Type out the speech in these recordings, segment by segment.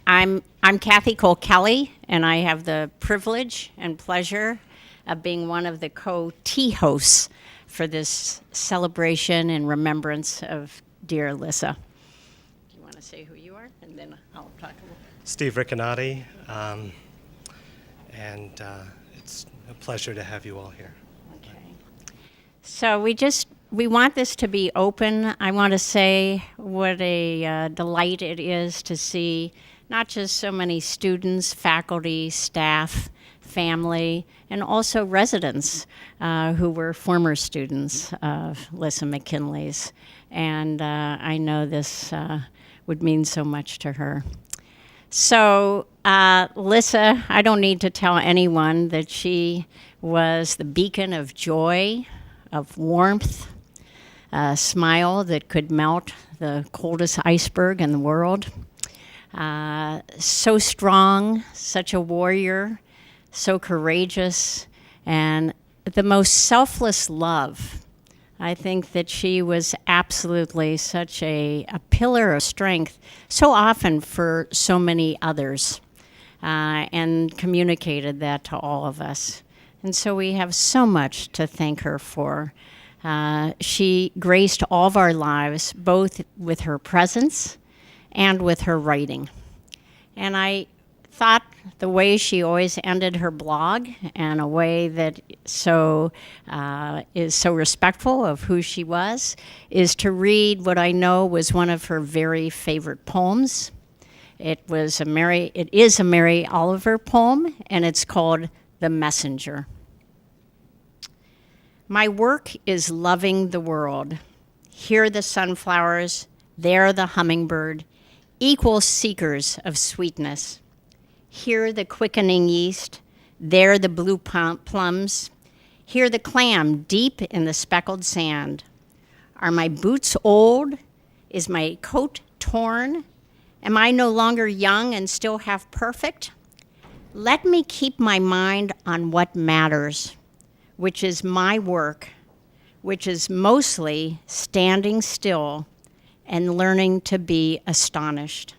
I'm Kathy Cole Kelly, and I have the privilege and pleasure of being one of the co-tea hosts for this celebration and remembrance of dear Lissa. Do you want to say who you are, and then I'll talk a little? Steve Riccinati, and it's a pleasure to have you all here. Okay. So we want this to be open. I want to say what a delight it is to see not just so many students, faculty, staff, family, and also residents who were former students of Lissa McKinley's. And I know this would mean so much to her. So Lissa, I don't need to tell anyone that she was the beacon of joy, of warmth, a smile that could melt the coldest iceberg in the world. So strong, such a warrior, so courageous, and the most selfless love. I think that she was absolutely such a pillar of strength, so often for so many others, and communicated that to all of us. And so we have so much to thank her for. She graced all of our lives, both with her presence and with her writing. And I thought the way she always ended her blog, and a way that is so respectful of who she was, is to read what I know was one of her very favorite poems. It is a Mary Oliver poem, and it's called The Messenger. My work is loving the world. Here the sunflowers, there the hummingbird, equal seekers of sweetness. Here the quickening yeast, there the blue plums. Here the clam deep in the speckled sand. Are my boots old? Is my coat torn? Am I no longer young and still half perfect? Let me keep my mind on what matters, which is my work, which is mostly standing still and learning to be astonished.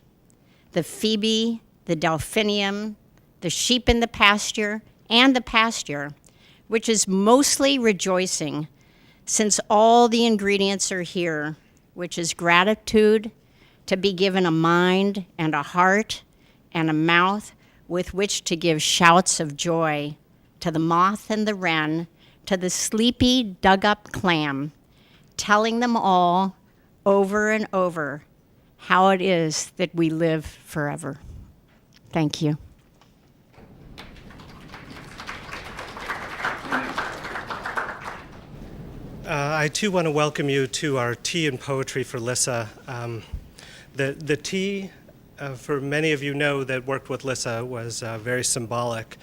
The phoebe, the delphinium, the sheep in the pasture, and the pasture, which is mostly rejoicing, since all the ingredients are here, which is gratitude, to be given a mind and a heart and a mouth with which to give shouts of joy to the moth and the wren, to the sleepy dug-up clam, telling them all over and over how it is that we live forever. Thank you. I too want to welcome you to our Tea and Poetry for Lissa. The tea, for many of you know that worked with Lissa, was very symbolic.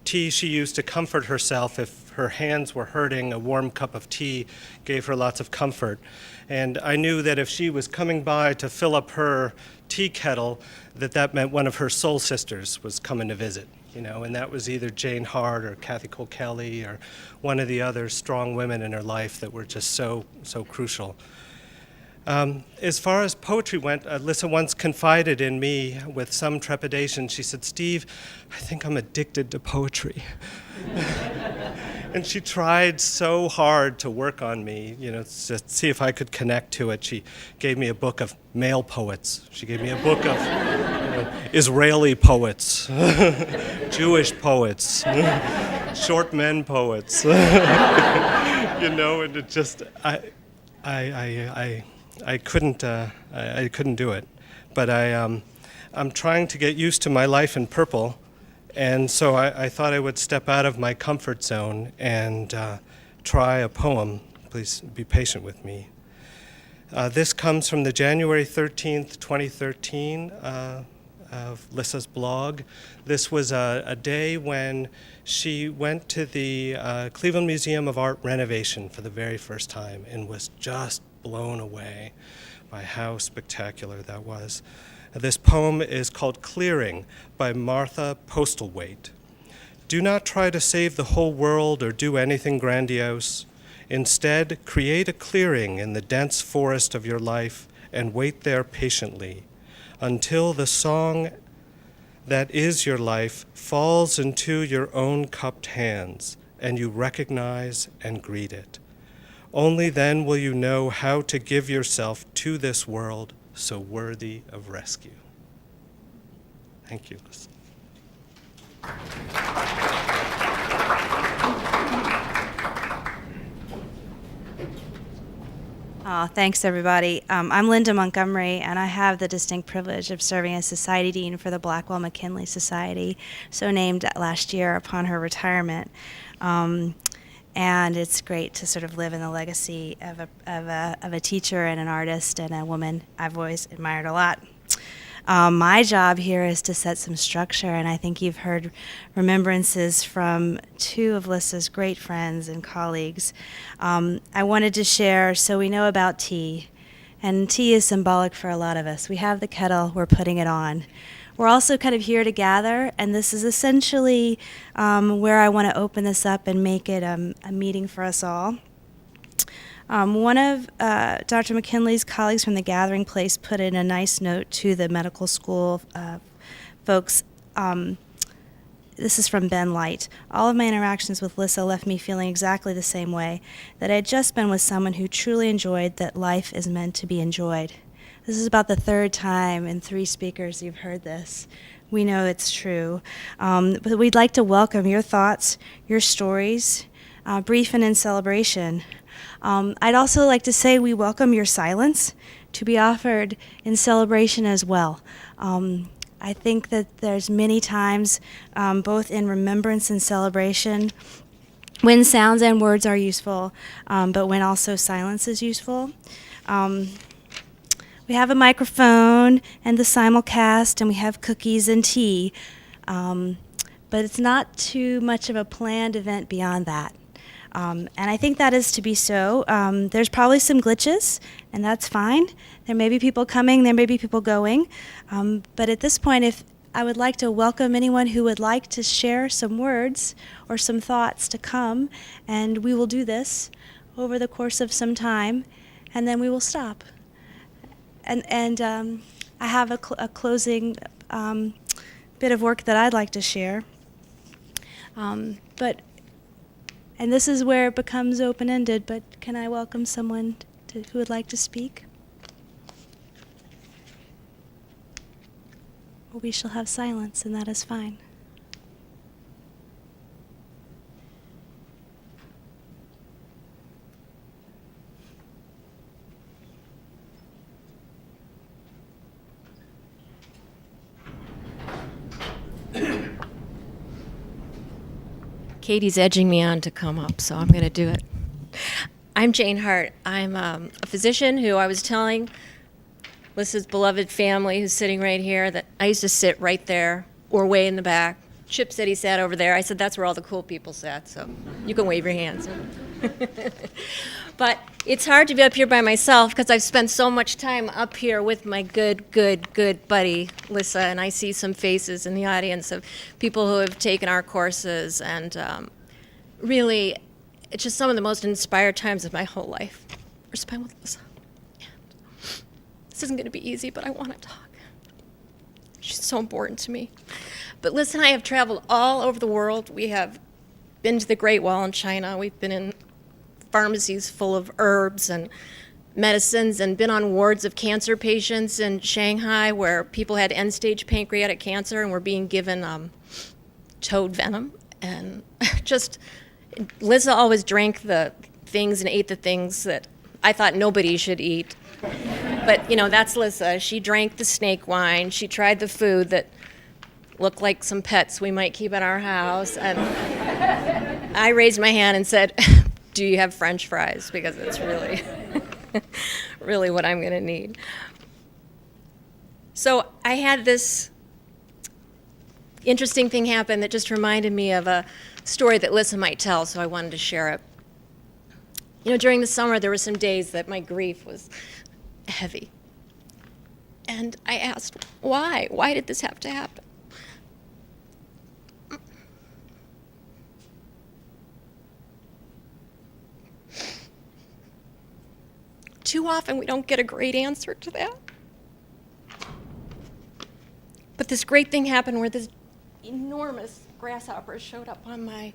Tea she used to comfort herself. If her hands were hurting, a warm cup of tea gave her lots of comfort. And I knew that if she was coming by to fill up her tea kettle, that meant one of her soul sisters was coming to visit, and that was either Jane Hart or Kathy Cole Kelly or one of the other strong women in her life that were just so crucial. As far as poetry went, Lissa once confided in me with some trepidation. She said, "Steve, I think I'm addicted to poetry." And she tried so hard to work on me, to see if I could connect to it. She gave me a book of male poets. She gave me a book of Israeli poets, Jewish poets, short men poets. And it just, I couldn't do it. But I'm trying to get used to my life in purple. And so I thought I would step out of my comfort zone and try a poem. Please be patient with me. This comes from the January 13th, 2013 of Lissa's blog. This was a day when she went to the Cleveland Museum of Art renovation for the very first time and was just blown away by how spectacular that was. This poem is called Clearing by Martha Postlethwaite. Do not try to save the whole world or do anything grandiose. Instead, create a clearing in the dense forest of your life and wait there patiently. until the song that is your life falls into your own cupped hands and you recognize and greet it. Only then will you know how to give yourself to this world so worthy of rescue. Thank you. Thanks, everybody. I'm Linda Montgomery, and I have the distinct privilege of serving as Society Dean for the Blackwell McKinley Society, so named last year upon her retirement. And it's great to sort of live in the legacy of a teacher and an artist and a woman I've always admired a lot. My job here is to set some structure, and I think you've heard remembrances from two of Lissa's great friends and colleagues. I wanted to share, so we know about tea, and tea is symbolic for a lot of us. We have the kettle, we're putting it on. We're also kind of here to gather, and this is essentially where I want to open this up and make it a meeting for us all. One of Dr. McKinley's colleagues from the Gathering Place put in a nice note to the medical school folks. This is from Ben Light. All of my interactions with Lissa left me feeling exactly the same way, that I had just been with someone who truly enjoyed that life is meant to be enjoyed. This is about the third time in 3 speakers you've heard this. We know it's true. But we'd like to welcome your thoughts, your stories, brief and in celebration. I'd also like to say we welcome your silence to be offered in celebration as well. I think that there's many times, both in remembrance and celebration, when sounds and words are useful, but when also silence is useful. We have a microphone and the simulcast, and we have cookies and tea, but it's not too much of a planned event beyond that. And I think that is to be so. There's probably some glitches, and that's fine. There may be people coming, there may be people going. But at this point, I would like to welcome anyone who would like to share some words or some thoughts to come, and we will do this over the course of some time, and then we will stop. And I have a closing bit of work that I'd like to share. And this is where it becomes open-ended, but can I welcome someone who would like to speak? Or we shall have silence, and that is fine. Katie's edging me on to come up, so I'm going to do it. I'm Jane Hart. I'm a physician who I was telling Lissa's beloved family who's sitting right here that I used to sit right there or way in the back. Chip said he sat over there. I said that's where all the cool people sat, so you can wave your hands. But it's hard to be up here by myself because I've spent so much time up here with my good buddy, Lissa, and I see some faces in the audience of people who have taken our courses, and really, it's just some of the most inspired times of my whole life were spent with Lissa. And this isn't going to be easy, but I want to talk. She's so important to me. But Lissa and I have traveled all over the world. We have been to the Great Wall in China. We've been in pharmacies full of herbs and medicines and been on wards of cancer patients in Shanghai where people had end-stage pancreatic cancer and were being given toad venom. And just, Lissa always drank the things and ate the things that I thought nobody should eat. But, you know, that's Lissa. She drank the snake wine. She tried the food that looked like some pets we might keep in our house. And I raised my hand and said, do you have French fries? Because it's really, really what I'm going to need. So I had this interesting thing happen that just reminded me of a story that Lissa might tell, so I wanted to share it. You know, during the summer, there were some days that my grief was heavy. And I asked, why? Why did this have to happen? Too often we don't get a great answer to that. But this great thing happened where this enormous grasshopper showed up on my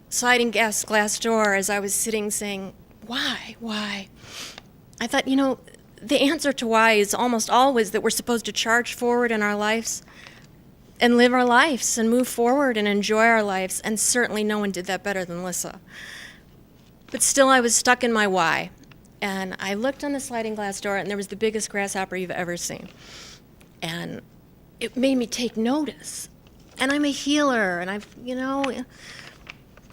sliding glass door as I was sitting saying, why? I thought, the answer to why is almost always that we're supposed to charge forward in our lives and live our lives and move forward and enjoy our lives. And certainly no one did that better than Lissa. But still, I was stuck in my why. And I looked on the sliding glass door, and there was the biggest grasshopper you've ever seen. And it made me take notice. And I'm a healer, and I've,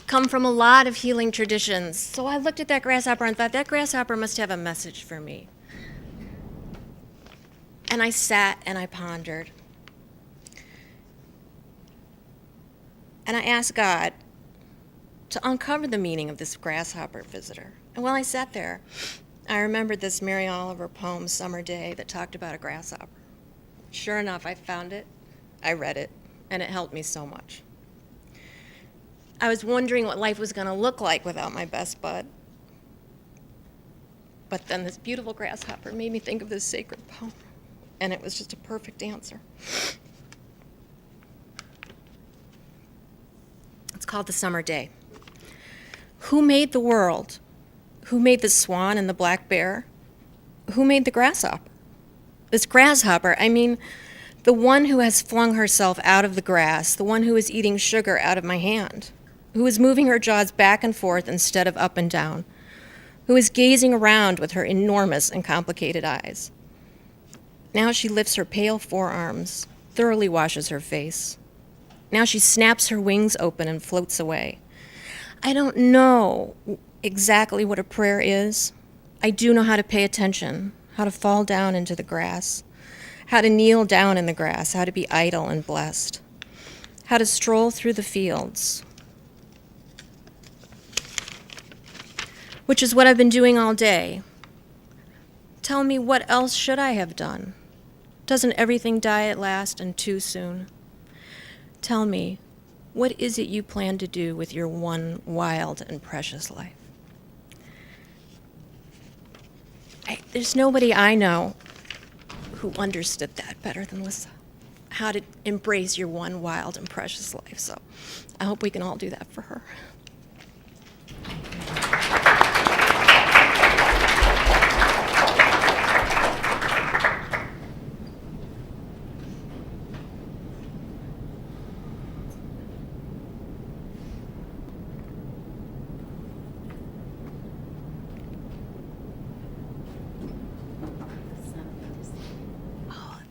come from a lot of healing traditions. So I looked at that grasshopper and thought, that grasshopper must have a message for me. And I sat and I pondered. And I asked God to uncover the meaning of this grasshopper visitor. And while I sat there, I remembered this Mary Oliver poem, Summer Day, that talked about a grasshopper. Sure enough, I found it, I read it, and it helped me so much. I was wondering what life was going to look like without my best bud. But then this beautiful grasshopper made me think of this sacred poem, and it was just a perfect answer. It's called The Summer Day. Who made the world? Who made the swan and the black bear? Who made the grasshopper? This grasshopper, I mean, the one who has flung herself out of the grass, the one who is eating sugar out of my hand, who is moving her jaws back and forth instead of up and down, who is gazing around with her enormous and complicated eyes. Now she lifts her pale forearms, thoroughly washes her face. Now she snaps her wings open and floats away. I don't know exactly what a prayer is. I do know how to pay attention, how to fall down into the grass, how to kneel down in the grass, how to be idle and blessed, how to stroll through the fields, which is what I've been doing all day. Tell me, what else should I have done? Doesn't everything die at last and too soon? Tell me, what is it you plan to do with your one wild and precious life? There's nobody I know who understood that better than Lissa, how to embrace your one wild and precious life. So I hope we can all do that for her.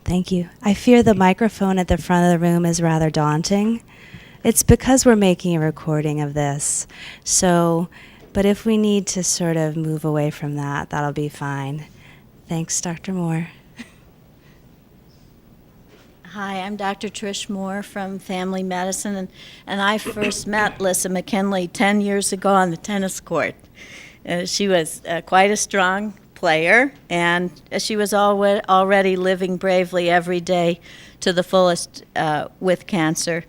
Thank you. I fear the microphone at the front of the room is rather daunting. It's because we're making a recording of this. So, but if we need to sort of move away from that, that'll be fine. Thanks, Dr. Moore. Hi, I'm Dr. Trish Moore from Family Medicine, and I first met Lissa McKinley 10 years ago on the tennis court. She was quite a strong player, and she was already living bravely every day to the fullest with cancer.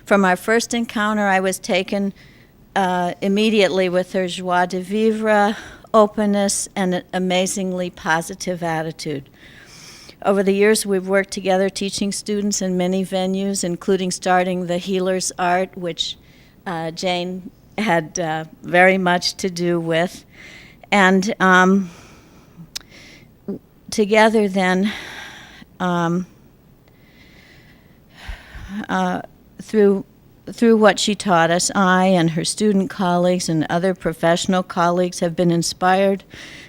From our first encounter, I was taken immediately with her joie de vivre, openness, and an amazingly positive attitude. Over the years, we've worked together teaching students in many venues, including starting the Healer's Art, which Jane had very much to do with. And together then, through what she taught us, I and her student colleagues and other professional colleagues have been inspired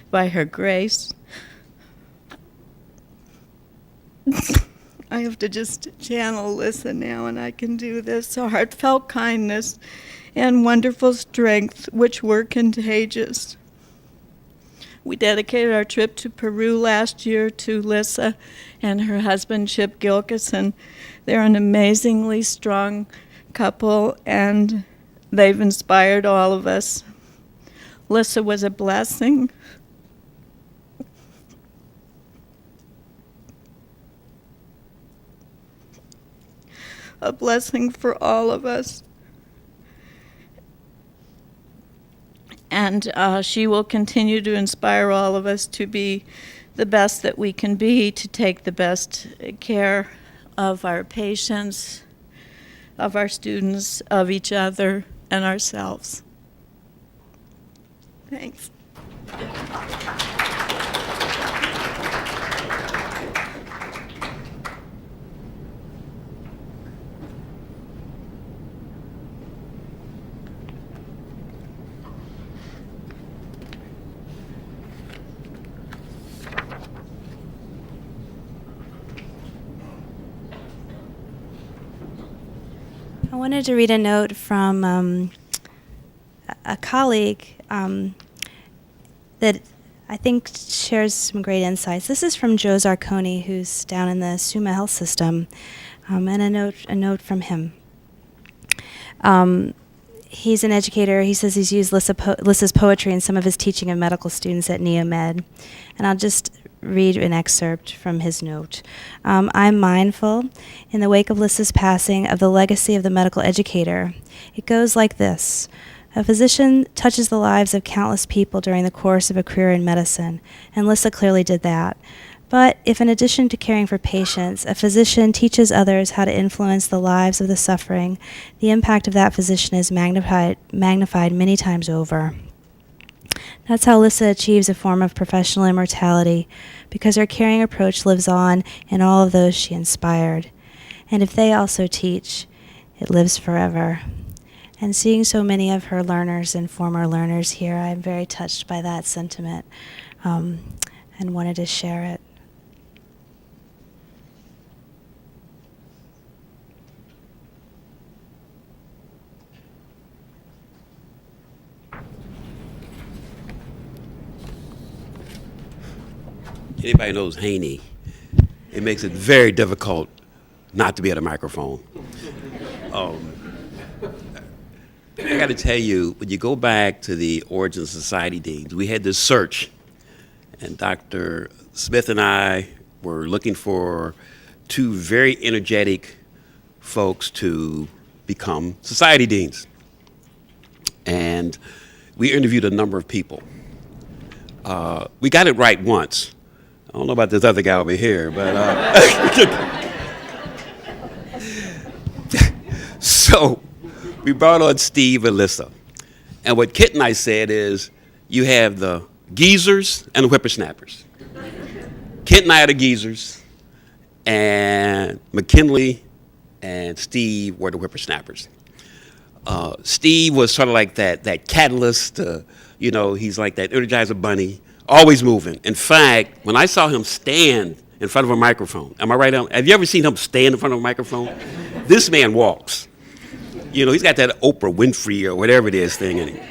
by her grace. I have to just channel Lissa now, and I can do this. Heartfelt kindness and wonderful strength, which were contagious. We dedicated our trip to Peru last year to Lissa and her husband, Chip Gilkison. They're an amazingly strong couple, and they've inspired all of us. Lissa was a blessing. A blessing for all of us. And she will continue to inspire all of us to be the best that we can be, to take the best care of our patients, of our students, of each other, and ourselves. Thanks. I wanted to read a note from a colleague that I think shares some great insights. This is from Joe Zarconi, who's down in the Summa Health System, and a note from him. He's an educator. He says he's used Lissa's poetry in some of his teaching of medical students at NeoMed. And I'll just read an excerpt from his note. I'm mindful, in the wake of Lissa's passing, of the legacy of the medical educator. It goes like this. A physician touches the lives of countless people during the course of a career in medicine, and Lissa clearly did that. But if in addition to caring for patients, a physician teaches others how to influence the lives of the suffering, the impact of that physician is magnified many times over. That's how Lissa achieves a form of professional immortality, because her caring approach lives on in all of those she inspired. And if they also teach, it lives forever. And seeing so many of her learners and former learners here, I'm very touched by that sentiment and wanted to share it. Anybody knows Haney, it makes it very difficult not to be at a microphone. I got to tell you, when you go back to the Origin Society Deans, we had this search, and Dr. Smith and I were looking for two very energetic folks to become Society Deans. And we interviewed a number of people. We got it right once. I don't know about this other guy over here, but so we brought on Steve and Lissa. And what Kit and I said is, you have the geezers and the whippersnappers. Kit and I are the geezers, and McKinley and Steve were the whippersnappers. Steve was sort of like that catalyst, he's like that Energizer bunny, always moving. In fact, when I saw him stand in front of a microphone, am I right on? Have you ever seen him stand in front of a microphone? This man walks. He's got that Oprah Winfrey or whatever it is thing in him.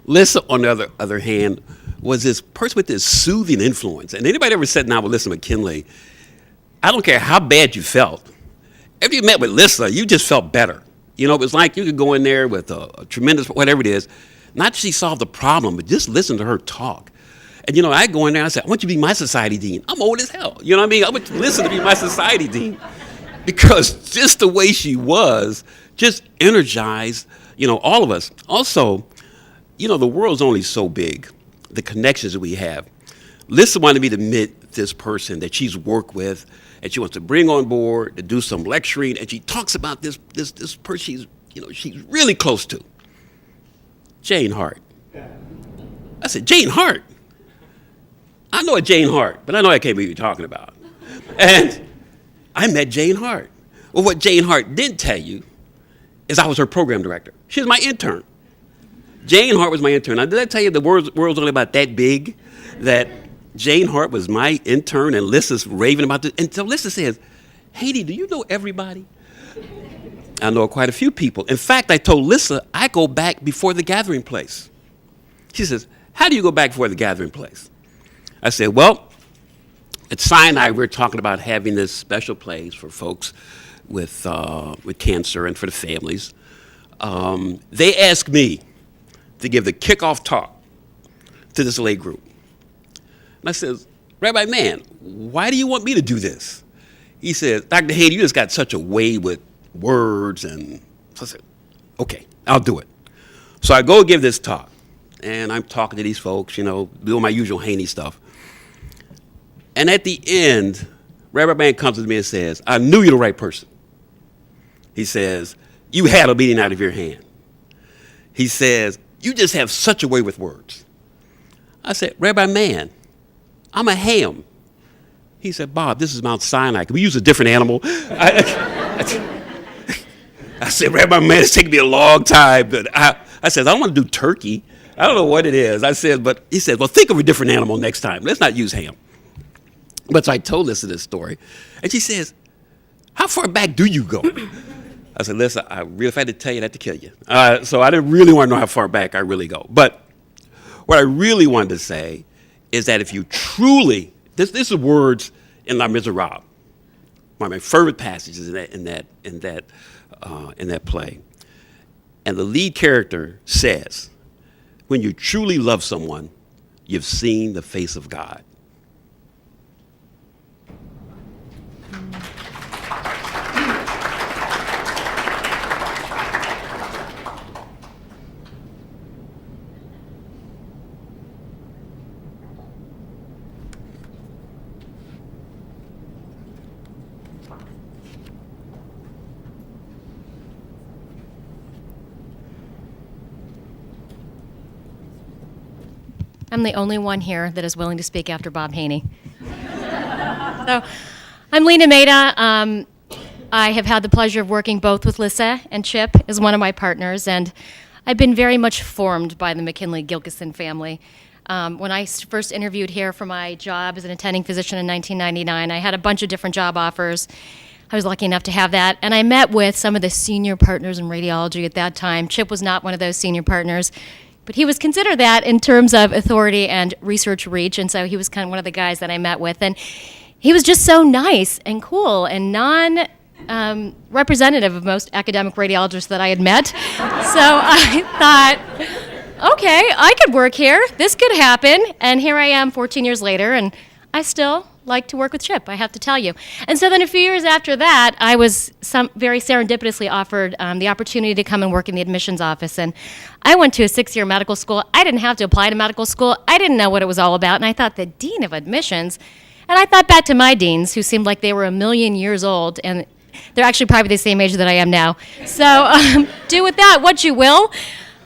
Lissa, on the other hand, was this person with this soothing influence. And anybody ever sat down with Lissa McKinley, I don't care how bad you felt. After you met with Lissa, you just felt better. It was like you could go in there with a tremendous, whatever it is, not she solved the problem, but just listen to her talk. And, I go in there and I say, I want you to be my society dean. I'm old as hell. You know what I mean? I want Lissa to be my society dean. Because just the way she was just energized, all of us. Also, the world's only so big, the connections that we have. Lissa wanted me to meet this person that she's worked with, and she wants to bring on board to do some lecturing, and she talks about this person she's really close to. Jane Hart. I said, Jane Hart? I know a Jane Hart, but I know I can't be what you're talking about. And I met Jane Hart. Well, what Jane Hart didn't tell you is I was her program director. She was my intern. Jane Hart was my intern. Now, did I tell you the world's only about that big? That Jane Hart was my intern, and Lissa's raving about this. And so Lissa says, Haiti, do you know everybody? I know quite a few people. In fact, I told Lissa, I go back before the gathering place. She says, how do you go back before the gathering place? I said, well, at Sinai, we're talking about having this special place for folks with cancer and for the families. They asked me to give the kickoff talk to this lay group. And I said, Rabbi Man, why do you want me to do this? He said, Dr. Haiti, you just got such a way with words. And so I said, okay, I'll do it. So I go give this talk, and I'm talking to these folks, doing my usual Haney stuff. And at the end, Rabbi Man comes to me and says, I knew you're the right person. He says, you had a beating out of your hand. He says, you just have such a way with words. I said, Rabbi Man, I'm a ham. He said, Bob, this is Mount Sinai. Can we use a different animal? I said, Rabbi Man, it's taking me a long time. But I said, I don't want to do turkey. I don't know what it is. I said, but he said, well, think of a different animal next time. Let's not use ham. But so I told Lissa this story. And she says, how far back do you go? I said, Lissa, if I had to tell you, I'd have to kill you. So I didn't really want to know how far back I really go. But what I really wanted to say is that if you truly, this is words in Les Miserables, one of my favorite passages in that play. And the lead character says, when you truly love someone, you've seen the face of God. I'm the only one here that is willing to speak after Bob Haney. So, I'm Lena Maida. I have had the pleasure of working both with Lissa and Chip as one of my partners, and I've been very much formed by the McKinley-Gilkison family. When I first interviewed here for my job as an attending physician in 1999, I had a bunch of different job offers. I was lucky enough to have that, and I met with some of the senior partners in radiology at that time. Chip was not one of those senior partners, but he was considered that in terms of authority and research reach, and so he was kind of one of the guys that I met with. And he was just so nice and cool and non-representative of most academic radiologists that I had met. So I thought, okay, I could work here. This could happen. And here I am 14 years later, and I still like to work with Chip, I have to tell you. And so then a few years after that, I was very serendipitously offered the opportunity to come and work in the admissions office. And I went to a 6-year medical school. I didn't have to apply to medical school. I didn't know what it was all about. And I thought, the dean of admissions? And I thought back to my deans, who seemed like they were a million years old. And they're actually probably the same age that I am now. So do with that what you will.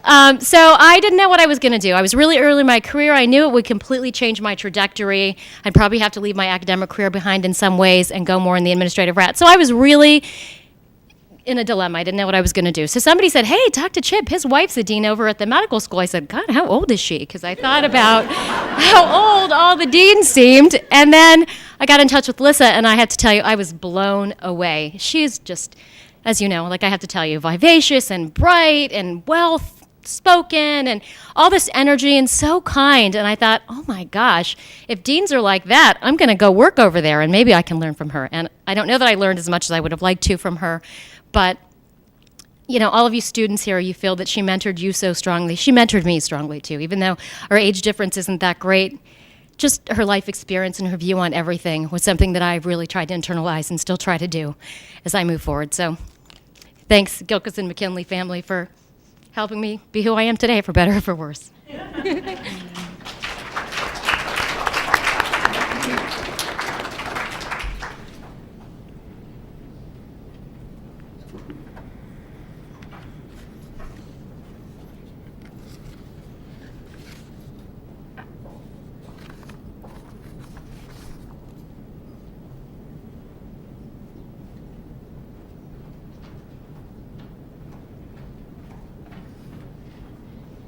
So I didn't know what I was going to do. I was really early in my career. I knew it would completely change my trajectory. I'd probably have to leave my academic career behind in some ways and go more in the administrative route. So I was really in a dilemma. I didn't know what I was going to do. So somebody said, hey, talk to Chip. His wife's a dean over at the medical school. I said, God, how old is she? Because I thought about how old all the deans seemed. And then I got in touch with Lissa, and I have to tell you, I was blown away. She's just, as you know, like I have to tell you, vivacious and bright and spoken and all this energy and so kind. And I thought, oh my gosh, if deans are like that, I'm going to go work over there and maybe I can learn from her. And I don't know that I learned as much as I would have liked to from her, but you know, all of you students here, you feel that she mentored you so strongly. She mentored me strongly too, even though our age difference isn't that great. Just her life experience and her view on everything was something that I really tried to internalize and still try to do as I move forward. So thanks, Gilkison McKinley family, for helping me be who I am today, for better or for worse.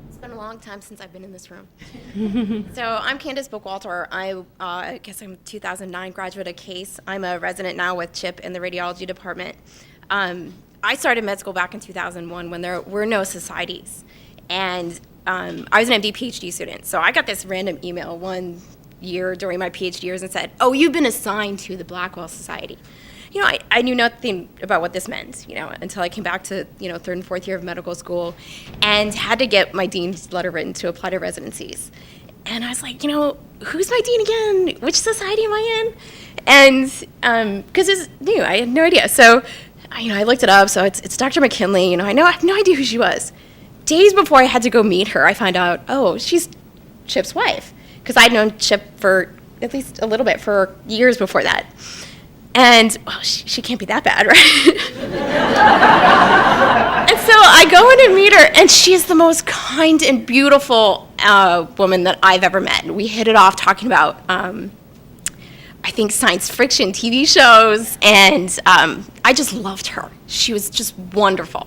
It's been a long time since I've been in this room. So I'm Candace Bookwalter. I guess I'm a 2009 graduate of CASE. I'm a resident now with Chip in the radiology department. I started med school back in 2001 when there were no societies. And I was an MD PhD student. So I got this random email one year during my PhD years and said, oh, you've been assigned to the Blackwell Society. You know, I knew nothing about what this meant, you know, until I came back to, you know, 3rd and 4th year of medical school and had to get my dean's letter written to apply to residencies. And I was like, you know, who's my dean again? Which society am I in? And because it's new, I had no idea. So, you know, I looked it up. So it's Dr. McKinley. You know, I have no idea who she was. Days before I had to go meet her, I found out, oh, she's Chip's wife. Because I'd known Chip for at least a little bit for years before that. And, well, she can't be that bad, right? And so I go in and meet her, and she's the most kind and beautiful woman that I've ever met. We hit it off talking about, I think, science fiction TV shows, and I just loved her. She was just wonderful.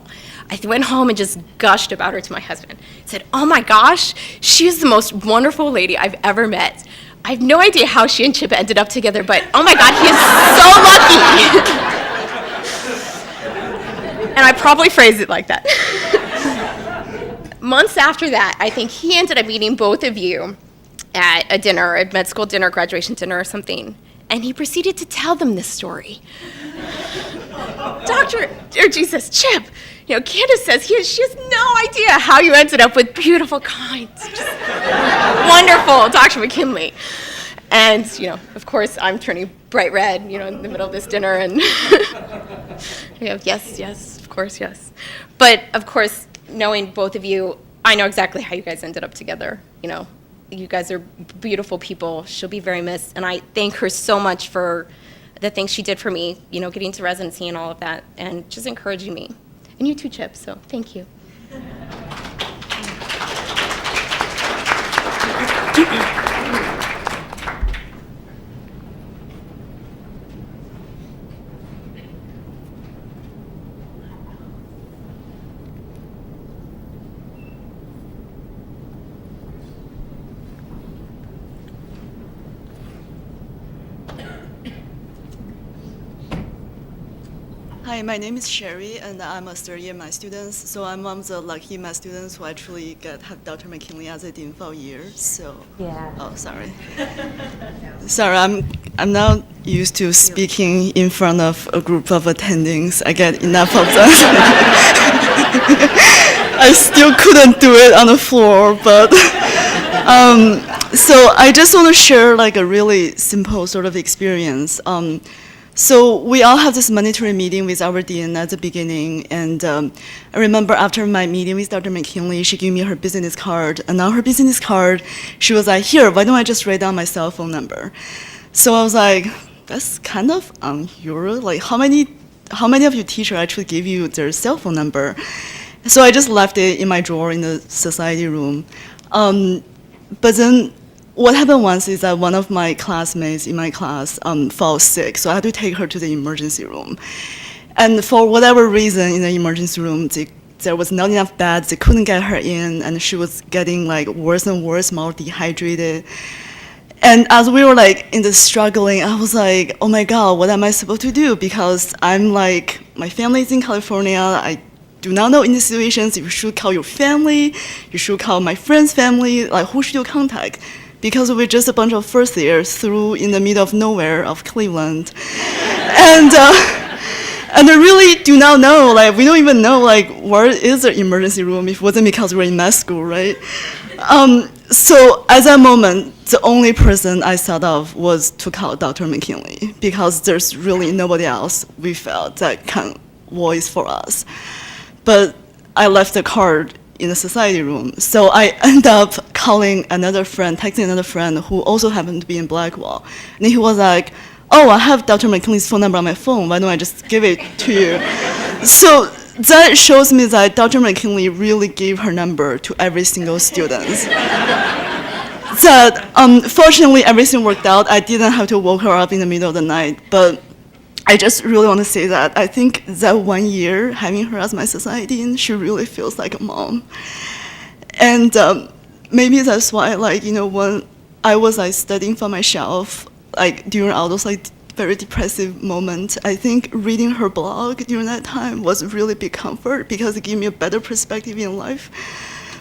I went home and just gushed about her to my husband. Said, oh my gosh, she is the most wonderful lady I've ever met. I have no idea how she and Chip ended up together, but oh my God, he is so lucky. And I probably phrased it like that. Months after that, I think he ended up meeting both of you at a dinner, a med school dinner, graduation dinner or something, and he proceeded to tell them this story. Jesus, Chip, Candace says she has no idea how you ended up with beautiful, kind, just wonderful Dr. McKinley. And, of course, I'm turning bright red, in the middle of this dinner, and yes, of course, yes. But, of course, knowing both of you, I know exactly how you guys ended up together, You guys are beautiful people. She'll be very missed, and I thank her so much for the things she did for me, getting to residency and all of that, and just encouraging me. And you too, Chip, so thank you. Hi, my name is Sherry, and I'm a third-year med student. So I'm one of the lucky med students who actually have Dr. McKinley as a dean for a year. So yeah. Oh, sorry. Sorry, I'm not used to speaking in front of a group of attendings. I get enough of them. I still couldn't do it on the floor, but. So I just want to share like a really simple sort of experience. So we all have this mandatory meeting with our dean at the beginning, and I remember after my meeting with Dr. McKinley, she gave me her business card, and on her business card, she was like, here, why don't I just write down my cell phone number? So I was like, that's kind of unusual. Like, how many of your teachers actually give you their cell phone number? So I just left it in my drawer in the society room. But then what happened once is that one of my classmates in my class fell sick, so I had to take her to the emergency room. And for whatever reason, in the emergency room, there was not enough beds, they couldn't get her in, and she was getting like worse and worse, more dehydrated. And as we were like in the struggling, I was like, oh my God, what am I supposed to do? Because I'm like, my family is in California, I do not know in these situations, you should call your family, you should call my friend's family, like who should you contact? Because we're just a bunch of first years through in the middle of nowhere of Cleveland. And I really do not know, like we don't even know like where is the emergency room if it wasn't because we're in med school, right? So at that moment, the only person I thought of was to call Dr. McKinley because there's really nobody else we felt that can voice for us. But I left the card in the society room. So I end up calling another friend, texting another friend who also happened to be in Blackwell. And he was like, oh, I have Dr. McKinley's phone number on my phone. Why don't I just give it to you? So that shows me that Dr. McKinley really gave her number to every single student. That fortunately everything worked out. I didn't have to wake her up in the middle of the night, but I just really want to say that I think that 1 year having her as my society dean, she really feels like a mom. And maybe that's why, like, when I was like studying for myself, like during all those like very depressive moments, I think reading her blog during that time was a really big comfort because it gave me a better perspective in life.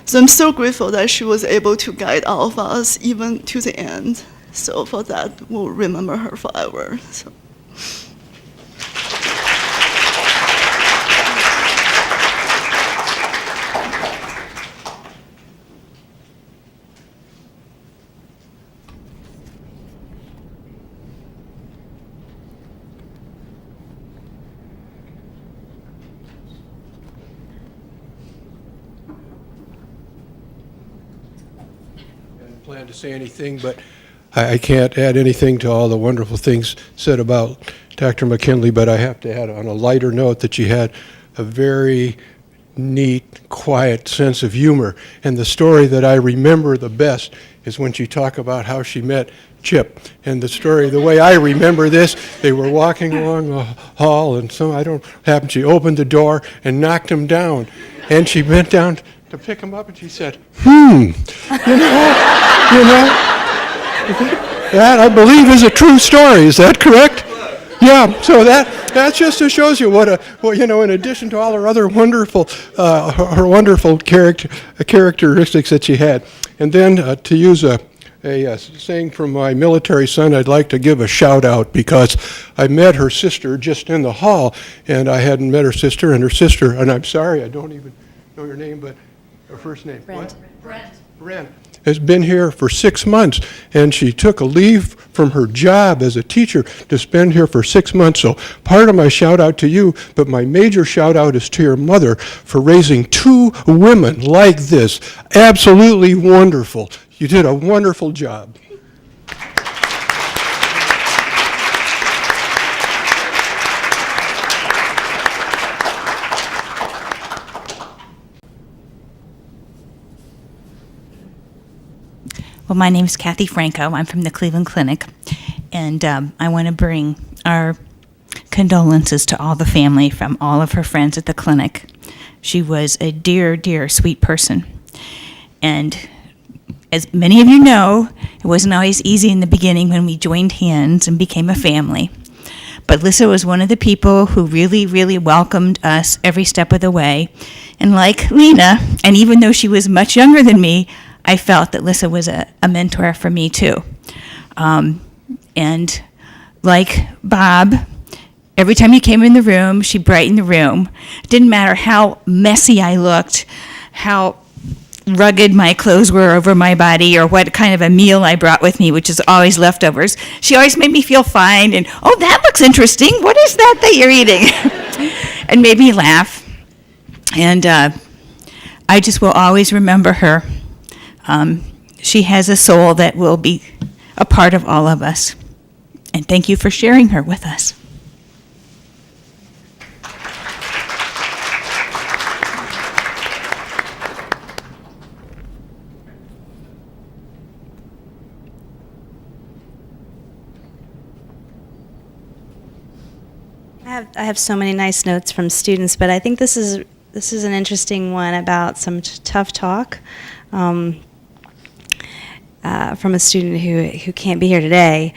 So I'm so grateful that she was able to guide all of us even to the end. So for that, we'll remember her forever. So. Plan to say anything, but I can't add anything to all the wonderful things said about Dr. McKinley, but I have to add on a lighter note that she had a very neat, quiet sense of humor. And the story that I remember the best is when she talked about how she met Chip. And the story, the way I remember this, they were walking along the hall, and she opened the door and knocked him down. And she bent down to pick him up, and she said, that I believe is a true story. Is that correct? Yeah, so that just shows you in addition to all her other wonderful characteristics that she had. And then to use a saying from my military son, I'd like to give a shout out because I met her sister just in the hall, and I hadn't met her sister, and I'm sorry, I don't even know your name, but her first name. Brent. What? Brent has been here for 6 months, and she took a leave from her job as a teacher to spend here for 6 months. So part of my shout out to you, but my major shout out is to your mother for raising 2 women like this. Absolutely wonderful. You did a wonderful job. Well, my name is Kathy Franco. I'm from the Cleveland Clinic, and I want to bring our condolences to all the family from all of her friends at the clinic. She was a dear, dear, sweet person. And as many of you know, it wasn't always easy in the beginning when we joined hands and became a family. But Lissa was one of the people who really, really welcomed us every step of the way. And like Lena, and even though she was much younger than me, I felt that Lissa was a mentor for me too. And like Bob, every time you came in the room, she brightened the room. It didn't matter how messy I looked, how rugged my clothes were over my body, or what kind of a meal I brought with me, which is always leftovers. She always made me feel fine, and, oh, that looks interesting. What is that you're eating? And made me laugh. And I just will always remember her. She has a soul that will be a part of all of us. And thank you for sharing her with us. I have so many nice notes from students, but I think this is an interesting one about some tough talk. From a student who can't be here today.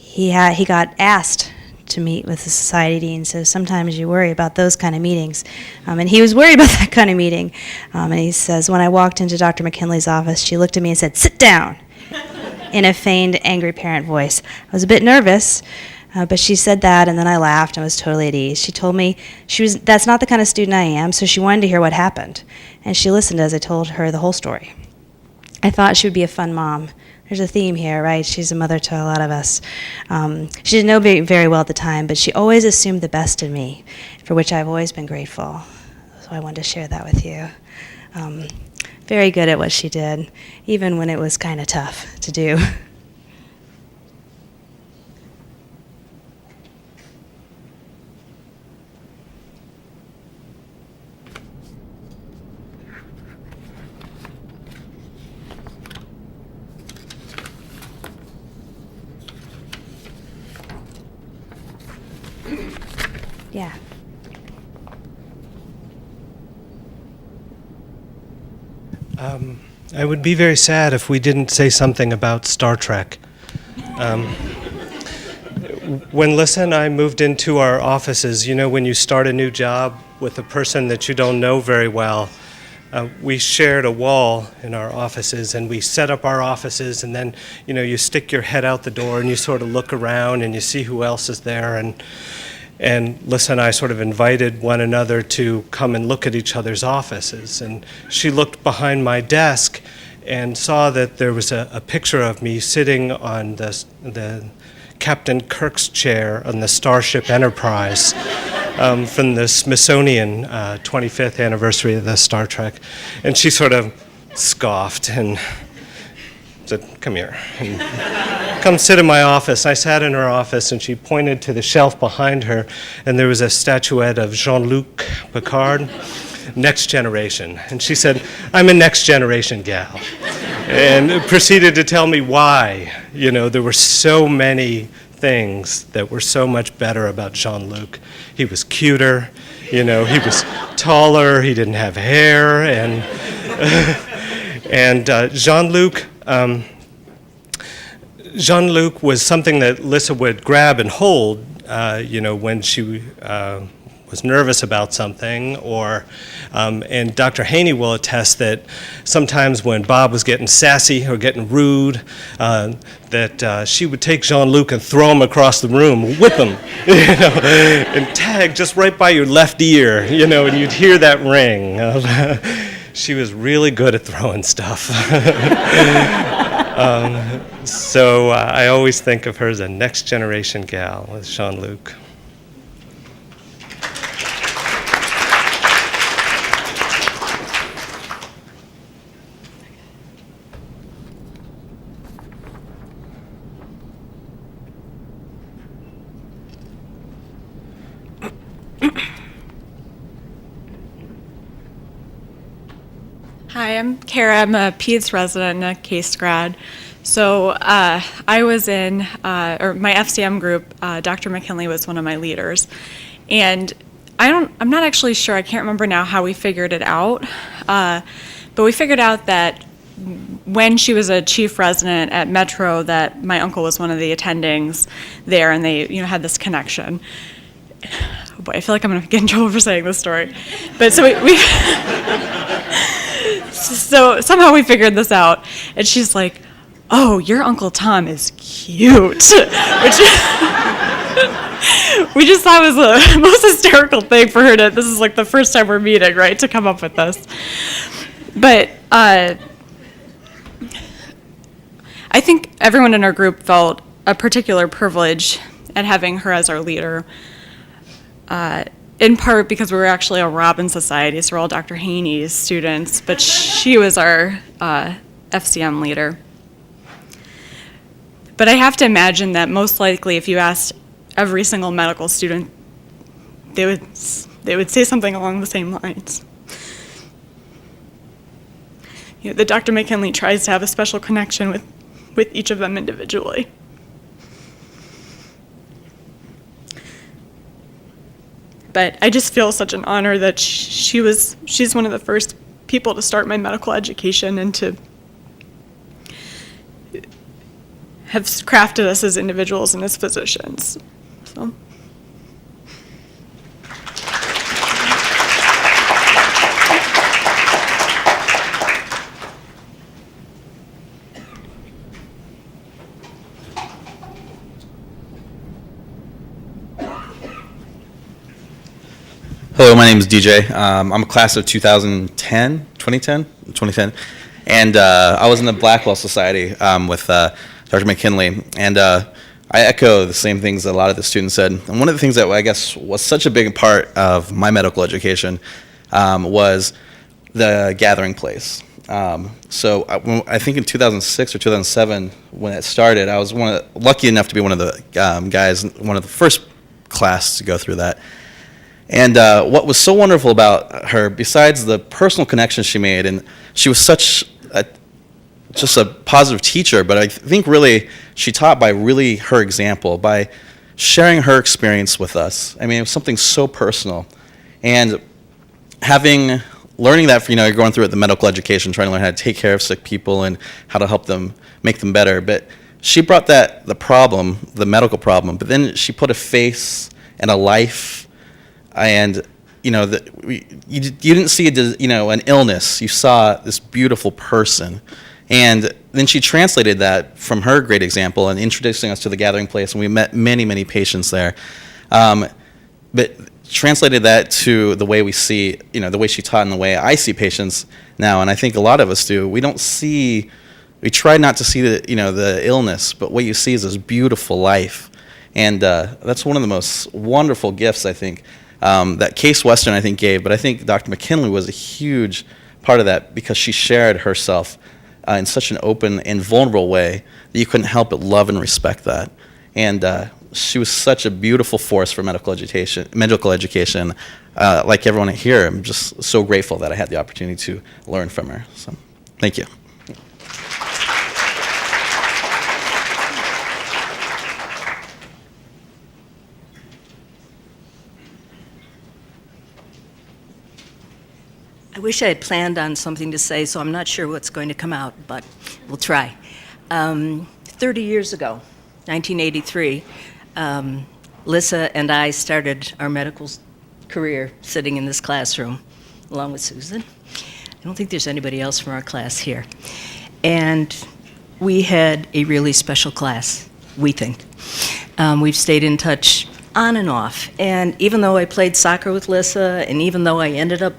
He got asked to meet with the society dean, so sometimes you worry about those kind of meetings. And he was worried about that kind of meeting. And he says, when I walked into Dr. McKinley's office, she looked at me and said, "Sit down," in a feigned angry parent voice. I was a bit nervous, but she said that, and then I laughed and was totally at ease. She told me that's not the kind of student I am, so she wanted to hear what happened. And she listened as I told her the whole story. I thought she would be a fun mom. There's a theme here, right? She's a mother to a lot of us. She didn't know me very well at the time, but she always assumed the best in me, for which I've always been grateful. So I wanted to share that with you. Very good at what she did, even when it was kind of tough to do. Yeah. I would be very sad if we didn't say something about Star Trek. When Lissa and I moved into our offices, when you start a new job with a person that you don't know very well, we shared a wall in our offices, and we set up our offices, and then, you stick your head out the door and you sort of look around and you see who else is there, and Lissa and I sort of invited one another to come and look at each other's offices. And she looked behind my desk and saw that there was a picture of me sitting on the Captain Kirk's chair on the Starship Enterprise from the Smithsonian 25th anniversary of the Star Trek. And she sort of scoffed and said, come here. And come sit in my office. I sat in her office, and she pointed to the shelf behind her, and there was a statuette of Jean-Luc Picard, Next Generation. And she said, I'm a Next Generation gal. And proceeded to tell me why. You know, there were so many things that were so much better about Jean-Luc. He was cuter, you know, he was taller, he didn't have hair, and Jean-Luc was something that Lissa would grab and hold, you know, when she was nervous about something, or, and Dr. Haney will attest that sometimes when Bob was getting sassy or getting rude, that she would take Jean-Luc and throw him across the room, whip him, you know, and tag just right by your left ear, you know, and you'd hear that ring. She was really good at throwing stuff. So I always think of her as a next generation gal with Jean-Luc. Hi, I'm Kara. I'm a PEDS resident and a case grad. So I was in, or my FCM group, Dr. McKinley was one of my leaders. And I'm not actually sure, I can't remember now how we figured it out, but we figured out that when she was a chief resident at Metro, that my uncle was one of the attendings there, and they, you know, had this connection. Oh boy, I feel like I'm gonna get in trouble for saying this story. But so we so somehow we figured this out, and she's like, oh, your Uncle Tom is cute, which we just thought was the most hysterical thing for her to, this is like the first time we're meeting, right, to come up with this. But I think everyone in our group felt a particular privilege at having her as our leader, in part because we were actually a Robin Society, so we're all Dr. Haney's students, but she was our FCM leader. But I have to imagine that most likely if you asked every single medical student, they would say something along the same lines. You know, that Dr. McKinley tries to have a special connection with each of them individually. But I just feel such an honor that she's one of the first people to start my medical education and to have crafted us as individuals and as physicians. So. Hello, my name is DJ. I'm a class of 2010, and I was in the Blackwell Society with Dr. McKinley, and I echo the same things that a lot of the students said. And one of the things that I guess was such a big part of my medical education was the gathering place. So I think in 2006 or 2007, when it started, I was lucky enough to be one of the guys, one of the first class to go through that. And what was so wonderful about her, besides the personal connection she made, and she was just a positive teacher, but I think really she taught by really her example, by sharing her experience with us. I mean, it was something so personal. And learning that, you're going through the medical education, trying to learn how to take care of sick people and how to help them, make them better. But she brought the problem, the medical problem, but then she put a face and a life. And you didn't see an illness. You saw this beautiful person, and then she translated that from her great example and introducing us to the gathering place, and we met many patients there. But translated that to the way we see, the way she taught and the way I see patients now, and I think a lot of us do. We try not to see the illness, but what you see is this beautiful life, and that's one of the most wonderful gifts I think. That Case Western, I think, gave, but I think Dr. McKinley was a huge part of that because she shared herself in such an open and vulnerable way that you couldn't help but love and respect that. And she was such a beautiful force for medical education. Like everyone here, I'm just so grateful that I had the opportunity to learn from her. So, thank you. I wish I had planned on something to say, so I'm not sure what's going to come out, but we'll try. 30 years ago, 1983, Lissa and I started our medical career sitting in this classroom, along with Susan. I don't think there's anybody else from our class here. And we had a really special class, we think. We've stayed in touch on and off. And even though I played soccer with Lissa, and even though I ended up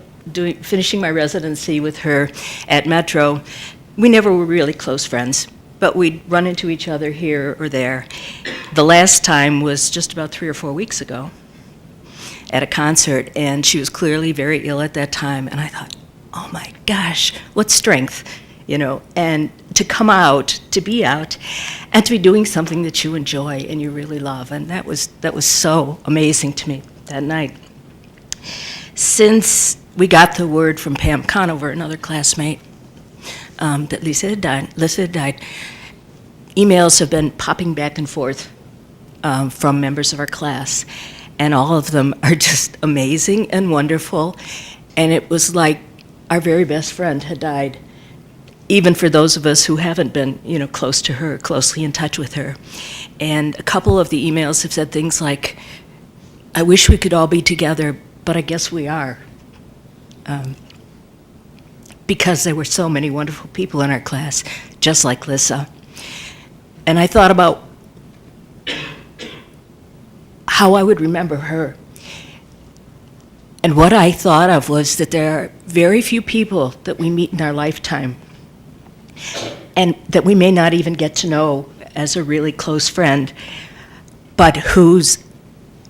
finishing my residency with her at Metro, we never were really close friends, but we'd run into each other here or there. The last time was just about 3 or 4 weeks ago at a concert, and she was clearly very ill at that time, and I thought, oh my gosh, what strength, you know, and to come out, to be out, and to be doing something that you enjoy and you really love, and that was so amazing to me that night. Since we got the word from Pam Conover, another classmate, that Lissa had died, emails have been popping back and forth from members of our class, and all of them are just amazing and wonderful, and it was like our very best friend had died, even for those of us who haven't been, you know, close to her, closely in touch with her. And a couple of the emails have said things like, I wish we could all be together, but I guess we are. Because there were so many wonderful people in our class, just like Lissa. And I thought about how I would remember her. And what I thought of was that there are very few people that we meet in our lifetime and that we may not even get to know as a really close friend, but whose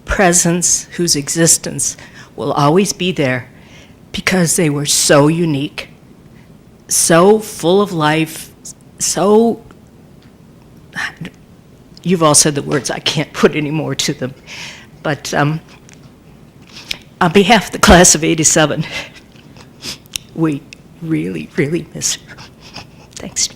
presence, whose existence will always be there because they were so unique, so full of life, so, you've all said the words, I can't put any more to them, but on behalf of the class of '87, we really, really miss her. Thanks.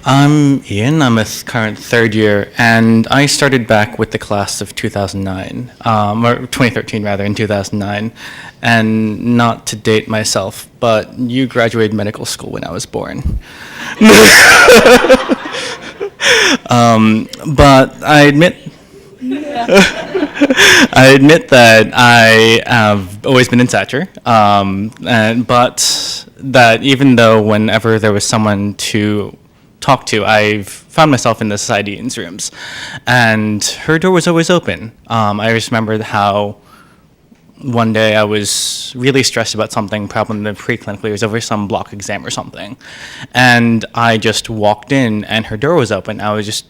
I'm Ian. I'm a current third year, and I started back with the class of 2009, or 2013 rather, in 2009. And not to date myself, but you graduated medical school when I was born. But I admit that I have always been in stature, but that even though whenever there was someone to talk to, I've found myself in the Society Dean's rooms, and her door was always open. I just remember how one day I was really stressed about something, probably pre-clinically, it was over some block exam or something, and I just walked in and her door was open. I was just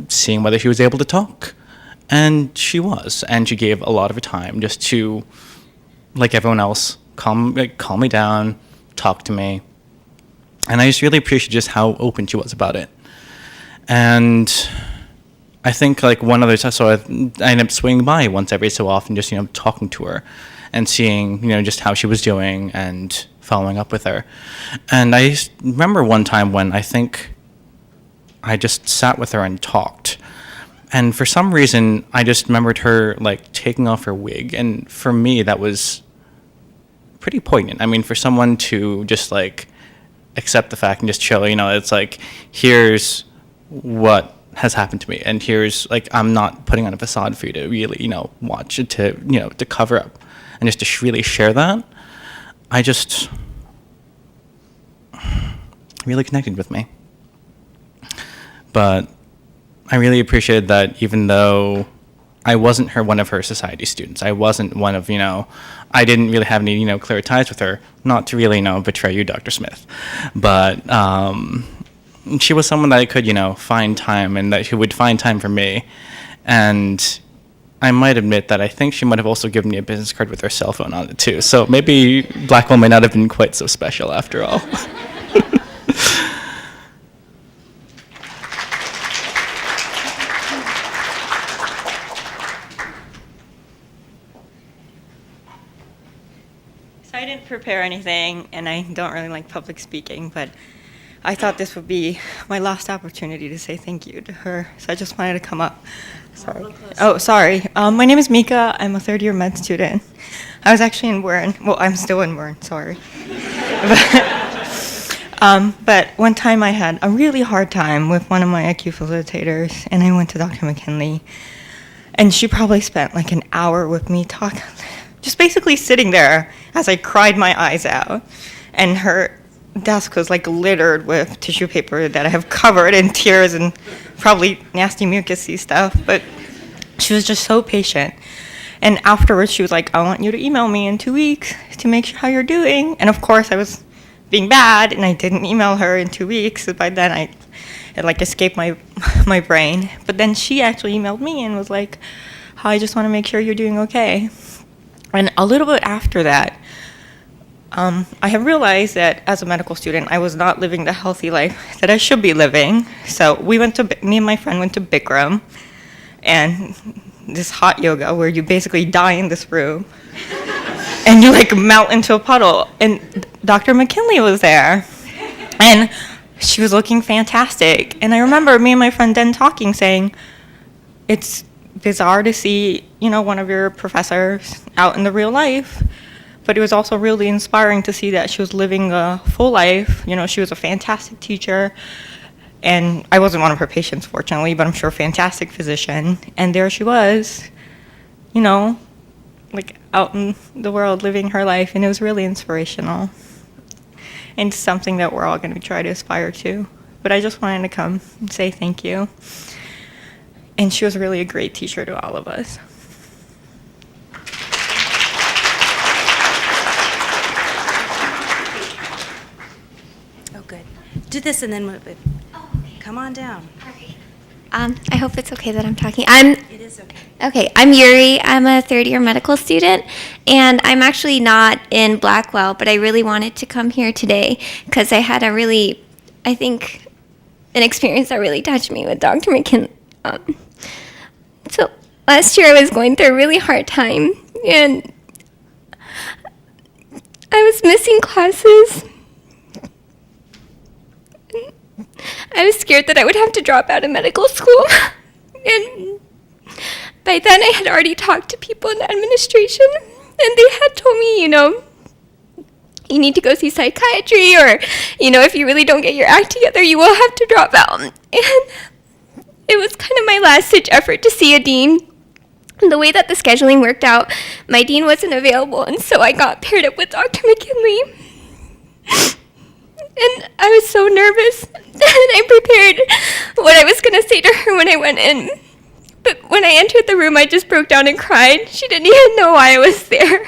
seeing whether she was able to talk, and she was, and she gave a lot of her time just to, like everyone else, calm me down, talk to me. And I just really appreciate just how open she was about it. And I think like one other time, so I ended up swinging by once every so often, just, you know, talking to her and seeing, you know, just how she was doing and following up with her. And I remember one time when I think I just sat with her and talked. And for some reason, I just remembered her like taking off her wig. And for me, that was pretty poignant. I mean, for someone to just like accept the fact and just chill, you know, it's like, here's what has happened to me, and here's like, I'm not putting on a facade for you to really, you know, watch it, to, you know, to cover up, and just to really share that, I just really connected with me. But I really appreciated that even though I wasn't one of her society students. I wasn't one of, I didn't really have any, clear ties with her. Not to really, betray you, Dr. Smith. But she was someone that I could, find time, and that who would find time for me. And I might admit that I think she might have also given me a business card with her cell phone on it too. So maybe Blackwell may not have been quite so special after all. So I didn't prepare anything, and I don't really like public speaking, but I thought this would be my last opportunity to say thank you to her, so I just wanted to come up. Sorry. Oh, sorry. My name is Mika. I'm a third-year med student. I was actually in Warren. Well, I'm still in Warren, sorry. But one time I had a really hard time with one of my IQ facilitators, and I went to Dr. McKinley, and she probably spent like an hour with me talking, just basically sitting there as I cried my eyes out, and her desk was like littered with tissue paper that I have covered in tears and probably nasty mucusy stuff, but she was just so patient. And afterwards she was like, I want you to email me in 2 weeks to make sure how you're doing. And of course I was being bad and I didn't email her in 2 weeks. So by then it like escaped my brain. But then she actually emailed me and was like, hi, I just want to make sure you're doing okay. And a little bit after that, I have realized that as a medical student, I was not living the healthy life that I should be living. So me and my friend went to Bikram, and this hot yoga where you basically die in this room, and you like melt into a puddle. And Dr. McKinley was there, and she was looking fantastic. And I remember me and my friend then talking, saying, it's bizarre to see, one of your professors out in the real life. But it was also really inspiring to see that she was living a full life. She was a fantastic teacher. And I wasn't one of her patients, fortunately, but I'm sure a fantastic physician. And there she was, like out in the world living her life. And it was really inspirational. And something that we're all going to try to aspire to. But I just wanted to come and say thank you. And she was really a great teacher to all of us. Do this and then come on down. I hope it's okay that I'm talking. It is okay. Okay, I'm Yuri. I'm a third-year medical student, and I'm actually not in Blackwell, but I really wanted to come here today because I had an experience that really touched me with Dr. McKinley. So last year I was going through a really hard time, and I was missing classes. I was scared that I would have to drop out of medical school. And by then I had already talked to people in administration, and they had told me, you need to go see psychiatry, or, if you really don't get your act together, you will have to drop out. And it was kind of my last-ditch effort to see a dean. The way that the scheduling worked out, my dean wasn't available, and so I got paired up with Dr. McKinley. And I was so nervous, and I prepared what I was going to say to her when I went in. But when I entered the room, I just broke down and cried. She didn't even know why I was there.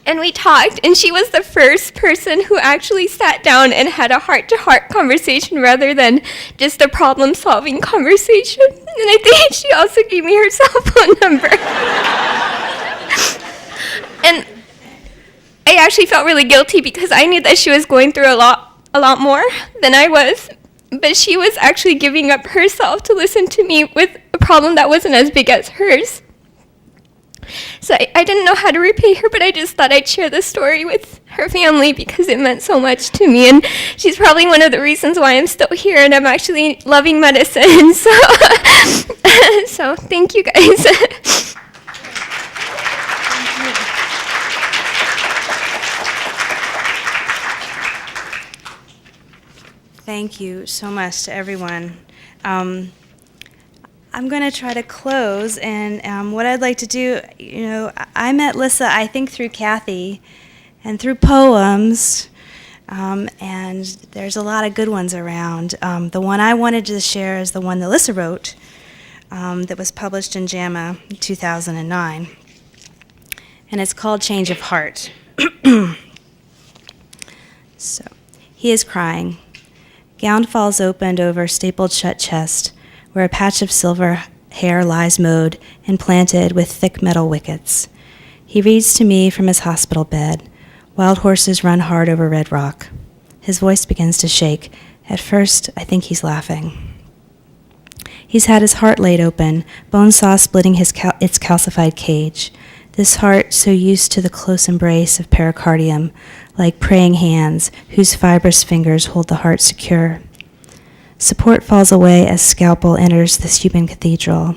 And we talked, and she was the first person who actually sat down and had a heart-to-heart conversation rather than just a problem-solving conversation. And I think she also gave me her cell phone number. And I actually felt really guilty because I knew that she was going through a lot more than I was. But she was actually giving up herself to listen to me with a problem that wasn't as big as hers. So I didn't know how to repay her, but I just thought I'd share this story with her family because it meant so much to me. And she's probably one of the reasons why I'm still here and I'm actually loving medicine. So thank you guys. Thank you so much to everyone. I'm going to try to close, and what I'd like to do, I met Lissa, I think, through Kathy and through poems. And there's a lot of good ones around. The one I wanted to share is the one that Lissa wrote that was published in JAMA in 2009. And it's called Change of Heart. So, he is crying. Gown falls open over stapled shut chest, where a patch of silver hair lies mowed and planted with thick metal wickets. He reads to me from his hospital bed. Wild horses run hard over red rock. His voice begins to shake. At first, I think he's laughing. He's had his heart laid open, bone saw splitting its calcified cage. This heart, so used to the close embrace of pericardium, like praying hands whose fibrous fingers hold the heart secure. Support falls away as scalpel enters this human cathedral.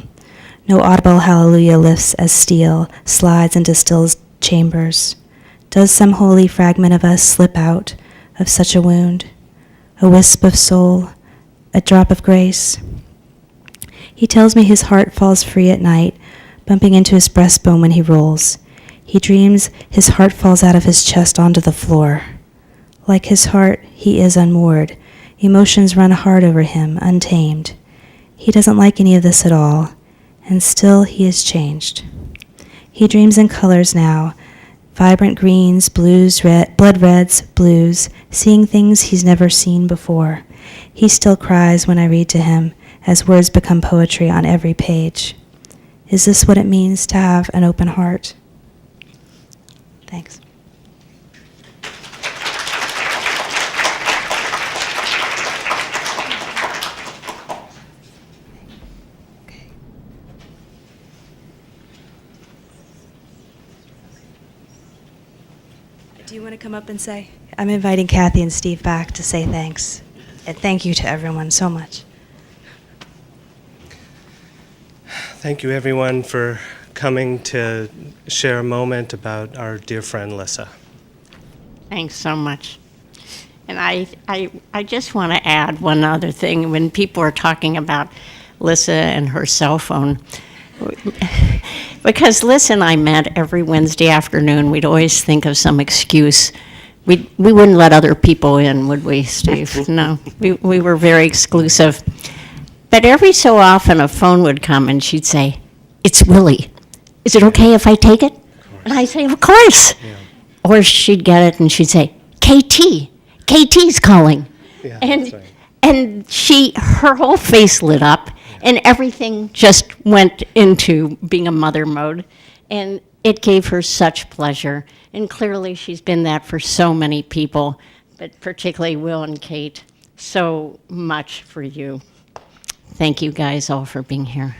No audible hallelujah lifts as steel slides into still's chambers. Does some holy fragment of us slip out of such a wound? A wisp of soul, a drop of grace? He tells me his heart falls free at night, bumping into his breastbone when he rolls. He dreams his heart falls out of his chest onto the floor. Like his heart, he is unmoored. Emotions run hard over him, untamed. He doesn't like any of this at all, and still he is changed. He dreams in colors now, vibrant greens, blues, blood reds, blues, seeing things he's never seen before. He still cries when I read to him, as words become poetry on every page. Is this what it means to have an open heart? Thanks. Do you want to come up and say? I'm inviting Kathy and Steve back to say thanks. And thank you to everyone so much. Thank you, everyone, for coming to share a moment about our dear friend, Lissa. Thanks so much. And I just want to add one other thing. When people are talking about Lissa and her cell phone, because Lissa and I met every Wednesday afternoon, we'd always think of some excuse. We wouldn't let other people in, would we, Steve? No, we were very exclusive. But every so often a phone would come and she'd say, "It's Willie. Is it okay if I take it?" And I'd say, "Of course." Yeah. Or she'd get it and she'd say, KT's calling. Yeah, and right. And her whole face lit up and everything just went into being a mother mode. And it gave her such pleasure. And clearly she's been that for so many people, but particularly Will and Kate. So much for you. Thank you guys all for being here.